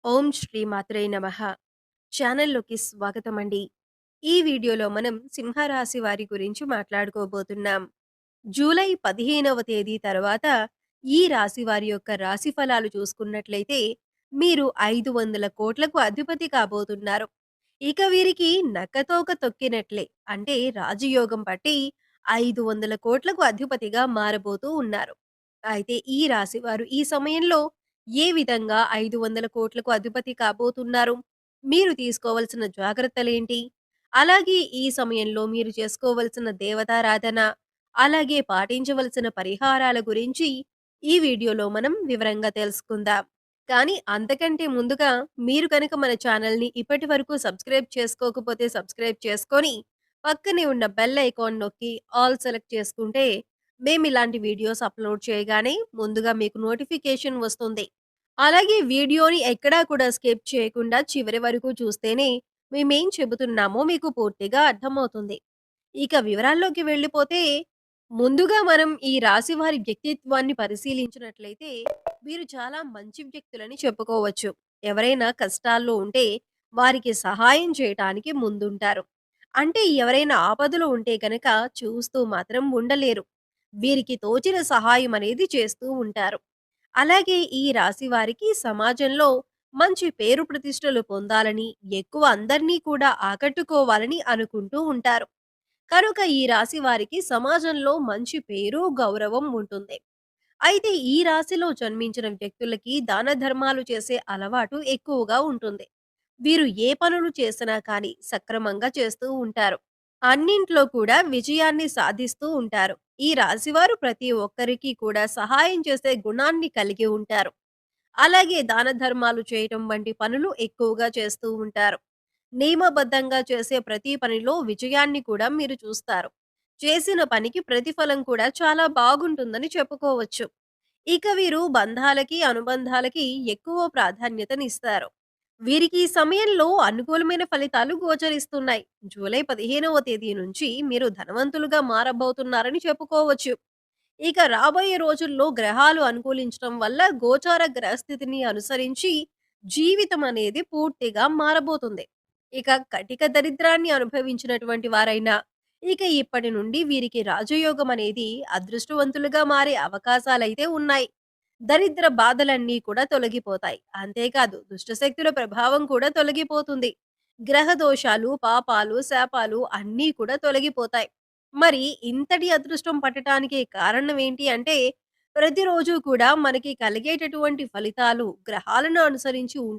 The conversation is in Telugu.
ఓం శ్రీ మాత్రే నమః. ఛానల్‌లోకి స్వాగతమండి. ఈ వీడియోలో మనం సింహరాశి వారి గురించి మాట్లాడుకోబోతున్నాం. జూలై 15వ తేదీ తర్వాత ఈ రాశి వారి యొక్క రాశి ఫలాలు చూసుకున్నట్లయితే మీరు 500,00,00,000కు అధిపతి కాబోతున్నారు. ఇక వీరికి నక్కతోక తొక్కినట్లే అంటే రాజయోగం పట్టి 500,00,00,000కు అధిపతిగా మారబోతూ ఉన్నారు. అయితే ఈ రాశివారు ఈ సమయంలో ఏ విధంగా 500,00,00,000కు అధిపతి కాబోతున్నారు? మీరు తీసుకోవాల్సిన జాగ్రత్తలేంటి? అలాగే ఈ సమయంలో మీరు చేసుకోవాల్సిన దేవతారాధన, అలాగే పాటించవలసిన పరిహారాల గురించి ఈ వీడియోలో మనం వివరంగా తెలుసుకుందాం. కానీ అంతకంటే ముందుగా మీరు కనుక మన ఛానల్‌ని ఇప్పటివరకు సబ్స్క్రైబ్ చేసుకోకపోతే సబ్స్క్రైబ్ చేసుకొని, పక్కనే ఉన్న బెల్ ఐకాన్ నొక్కి ఆల్ సెలెక్ట్ చేసుకుంటే మేమిలాంటి వీడియోస్ అప్‌లోడ్ చేయగానే ముందుగా మీకు నోటిఫికేషన్ వస్తుంది. అలాగే వీడియోని ఎక్కడా కూడా స్కిప్ చేయకుండా చివరి వరకు చూస్తేనే మేమేం చెబుతున్నామో మీకు పూర్తిగా అర్థమవుతుంది. ఇక వివరాల్లోకి వెళ్ళిపోతే, ముందుగా మనం ఈ రాశి వారి వ్యక్తిత్వాన్ని పరిశీలించినట్లయితే, వీరు చాలా మంచి వ్యక్తులని చెప్పుకోవచ్చు. ఎవరైనా కష్టాల్లో ఉంటే వారికి సహాయం చేయటానికి ముందుంటారు. అంటే ఎవరైనా ఆపదలో ఉంటే గనక చూస్తూ మాత్రం ఉండలేరు. వీరికి తోచిన సహాయం అనేది చేస్తూ ఉంటారు. అలాగే ఈ రాశి వారికి సమాజంలో మంచి పేరు ప్రతిష్టలు పొందాలని, ఎక్కువ అందరినీ కూడా ఆకట్టుకోవాలని అనుకుంటూ ఉంటారు. కనుక ఈ రాశి వారికి సమాజంలో మంచి పేరు, గౌరవం ఉంటుంది. అయితే ఈ రాశిలో జన్మించిన వ్యక్తులకి దాన ధర్మాలు చేసే అలవాటు ఎక్కువగా ఉంటుంది. వీరు ఏ పనులు చేసినా కానీ సక్రమంగా చేస్తూ ఉంటారు. అన్నింట్లో కూడా విజయాన్ని సాధిస్తూ ఉంటారు. ఈ రాశివారు ప్రతి ఒక్కరికి కూడా సహాయం చేసే గుణాన్ని కలిగి ఉంటారు. అలాగే దాన ధర్మాలు చేయటం వంటి పనులు ఎక్కువగా చేస్తూ ఉంటారు. నియమబద్ధంగా చేసే ప్రతి పనిలో విజయాన్ని కూడా మీరు చూస్తారు. చేసిన పనికి ప్రతిఫలం కూడా చాలా బాగుంటుందని చెప్పుకోవచ్చు. ఇక వీరు బంధాలకి, అనుబంధాలకి ఎక్కువ ప్రాధాన్యతనిస్తారు. వీరికి ఈ సమయంలో అనుకూలమైన ఫలితాలు గోచరిస్తున్నాయి. జూలై 15వ తేదీ నుంచి మీరు ధనవంతులుగా మారబోతున్నారని చెప్పుకోవచ్చు. ఇక రాబోయే రోజుల్లో గ్రహాలు అనుకూలించడం వల్ల గోచార గ్రహస్థితిని అనుసరించి జీవితం అనేది పూర్తిగా మారబోతుంది. ఇక కటిక దరిద్రాన్ని అనుభవించినటువంటి వారైనా ఇక ఇప్పటి నుండి వీరికి రాజయోగం అనేది అదృష్టవంతులుగా మారే అవకాశాలైతే ఉన్నాయి. దరిద్ర బాధలన్నీ కూడా తొలగిపోతాయి. అంతేకాదు దుష్టశక్తుల ప్రభావం కూడా తొలగిపోతుంది. గ్రహ దోషాలు, పాపాలు, శాపాలు అన్నీ కూడా తొలగిపోతాయి. మరి ఇంతటి అదృష్టం పట్టటానికి కారణం ఏంటి అంటే, ప్రతిరోజు కూడా మనకి కలిగేటటువంటి ఫలితాలు గ్రహాలను అనుసరించి ఉంటాయి.